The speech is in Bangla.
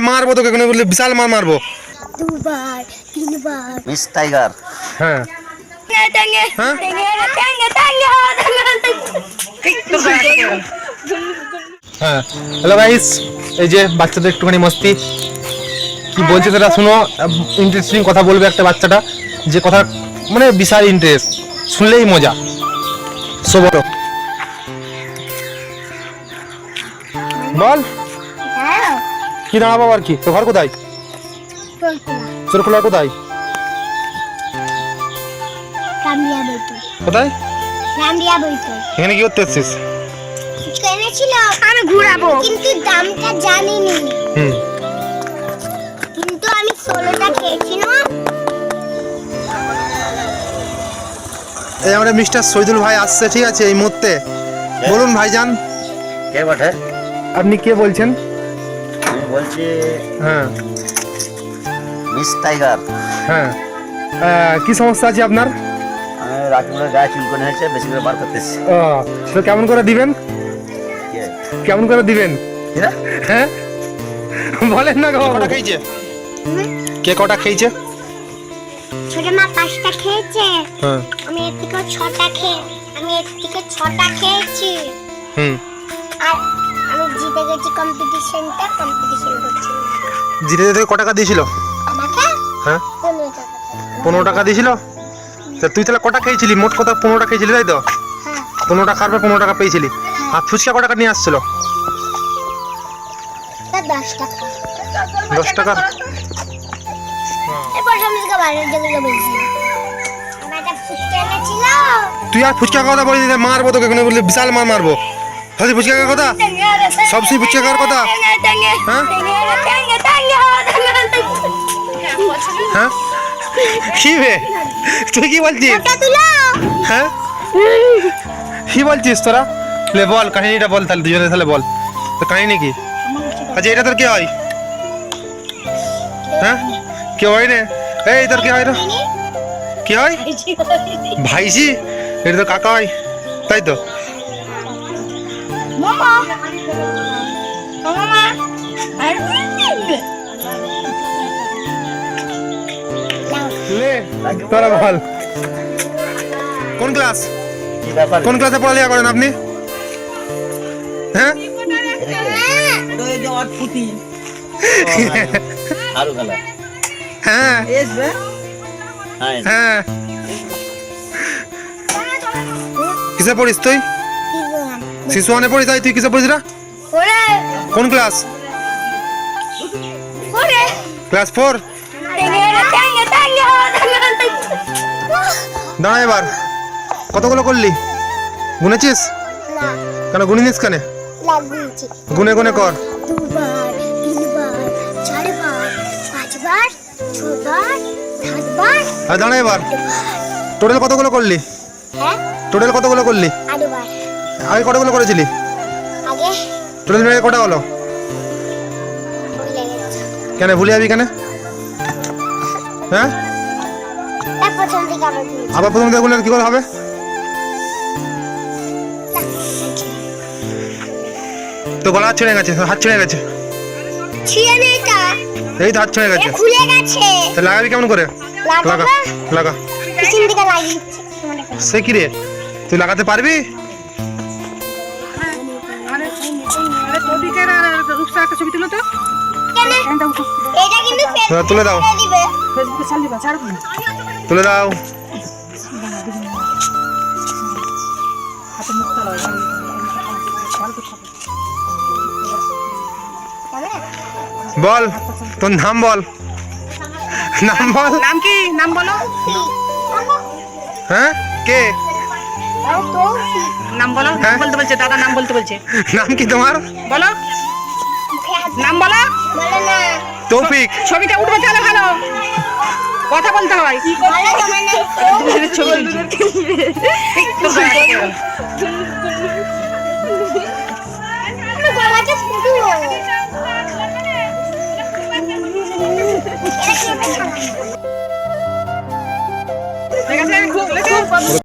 মারবো তোকে, এখানে বললে বিশাল মার মারবো। দুবার তিনবার মিস টাইগার। হ্যাঁ হ্যাঁ হ্যাঁ। হ্যালো গাইস, এই যে বাচ্চাদের একটুখানি মস্তি কি বলছে সেটা শুনো। ইন্টারেস্টিং কথা বলবে একটা বাচ্চাটা, যে কথা মানে বিশাল ইন্টারেস্ট, শুনলেই মজা। সো বলো, বল কি দাঁড়াবো আর কি। তোর ঘর কোথায়? চোরখোলা কোথায়? কোথায়? এখানে কি করতে এসছিস? কিনেছিল আমি ঘুরাবো, কিন্তু দামটা জানিনি। কিন্তু আমি 16টা খেয়েছি না। এই আমাদের মিস্টার শহীদুল ভাই আসছে, ঠিক আছে এই মুহূর্তে। বলুন ভাইজান। কে বটে? আপনি কে বলছেন? আমি বলছি হ্যাঁ মিস টাইগার। হ্যাঁ, কি সমস্যা আছে আপনার? আমি রাকিবের গায়ে চুলকনি হয়েছে, বেশি করে বার করতেছি। ও, তো কেমন করে দিবেন? কেমন করে দিবেন? হ্যাঁ বলেন না। কটা খেয়েছে? কে কটা খেয়েছে? ছোট মা 5টা খেয়েছে। হ্যাঁ আমি এর থেকে 6টা খেয়েছি। আর আমি জিতে গেছি কম্পিটিশন করছি। জিতে থেকে কত টাকা দিয়েছিল? আমাকে হ্যাঁ 15 টাকা। 15 টাকা দিয়েছিল। তা তুই তাহলে কটা খেয়েছিলি? মোট কথা 15টা খেয়েছিলি, তাই তো? হ্যাঁ 15টা খাওয়ার পর 15 টাকা পেয়েছিলি। আর ফুচকা কত টাকা নিয়ে আসছিল? 10 টাকা। 10 টাকা। এরপর সমিতিকে বাইরে যেগুলো বলছি। আমার একটা ফুচকা এনেছিল। তুই আর ফুচকা কথা বলি, মারবো তোকে, এখানে বললে বিশাল মার মারবো। তাহলে ফুচকা খাওয়ার কথা, সবসময় ফুচকা খাওয়ার কথা। হ্যাঁ হ্যাঁ কি বে, তুই কি বলছিস? হ্যাঁ কি বলছিস তোরা? লে বল কাহিনীটা বল, তাহলে দুজনে তাহলে বল তো কাহিনী কি। আচ্ছা এটা তোর কে হয়? হ্যাঁ কে হয় রে? এই তোর কে হয় রে? কি হয়? ভাইজি। এটা তো কাকা হয়, তাই তো? মামা লে তোরা বল, কোন ক্লাস, কি ব্যাপার? কোন ক্লাসে পড়ালেখা করেন আপনি? হ্যাঁ আরো খেলা। হ্যাঁ হ্যাঁ। কিসে পড়িস তুই? শিশু ওয়ানে পড়িস? তুই কিসে পড়িস রা? কোন ক্লাস? ক্লাস 4। দাঁড়া এবার, কতগুলো করলি? গুনেছিস? না কেন গুনিনিস কেন? লাগিয়েছি। গুনে গুনে কর। 2বার 3বার 4বার 5বার 6বার 7বার। আর দাঁড়া এবার, টোটাল কতগুলো করলি? হ্যাঁ টোটাল কতগুলো করলি? 8বার। আগে কতগুলো করেছিলি? আগে টোটাল মিলে কটা হলো? ভুলে গেছি। কেন ভুলে যাবি কেন? হ্যাঁ তার প্রথম দিকে আবার ভুলেছি। আবার প্রথম থেকে গুনলে কি করে হবে? তো গলা হাত ছেড়ে গেছে, হাত ছেড়ে গেছে। ছিঁড়ে নেই তা। এই তো হাত ছেড়ে গেছে। খুলে গেছে। তা লাগাবি কেমন করে? লাগা লাগা। পিছন দিকে লাগিয়েছি। সে কি রে, তুই লাগাতে পারবি? এটা কিন্তু তুলে দাও, দিবে। তুলে দাও। বল তোর নাম বল, নাম বল। নাম কি? নাম বলো। হ্যাঁ কে? নাম বলো। হ্যাঁ? বলতে বলছে দাদা, নাম বলতে বলছে। নাম কি তোমার? বলো নাম বলো। বলো না। তৌফিক। ছবিটা উঠবে তাহলে ভালো কথা বলতে হয়। বলো তোমার নাম। দুজনের ছবি তুলছে। আমার গলাটা ফুটো। ঠিক আছে, খুব